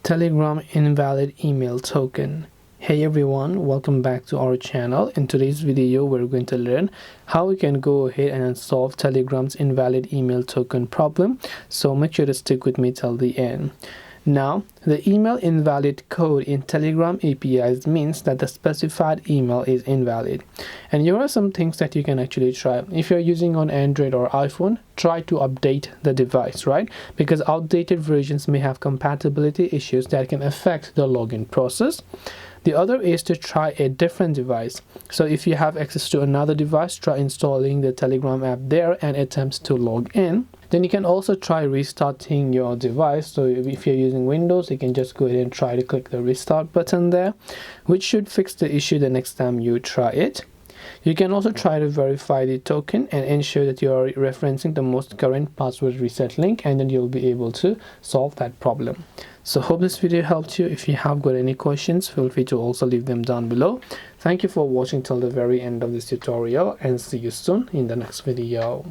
Telegram invalid email token. Hey everyone, welcome back to our channel. In today's video we're going to learn how we can go ahead and solve Telegram's invalid email token problem, so make sure to stick with me till the end. Now, the email invalid code in Telegram APIs means that the specified email is invalid. And here are some things that you can actually try. If you're using on Android or iPhone, try to update the device, right? Because outdated versions may have compatibility issues that can affect the login process. The other is to try a different device. So if you have access to another device, try installing the Telegram app there and attempt to log in. Then you can also try restarting your device. So if you're using Windows, you can just go ahead and try to click the restart button there, which should fix the issue the next time you try it. You can also try to verify the token and ensure that you are referencing the most current password reset link, and then you'll be able to solve that problem. So hope this video helped you. If you have got any questions, feel free to also leave them down below. Thank you for watching till the very end of this tutorial, and see you soon in the next video.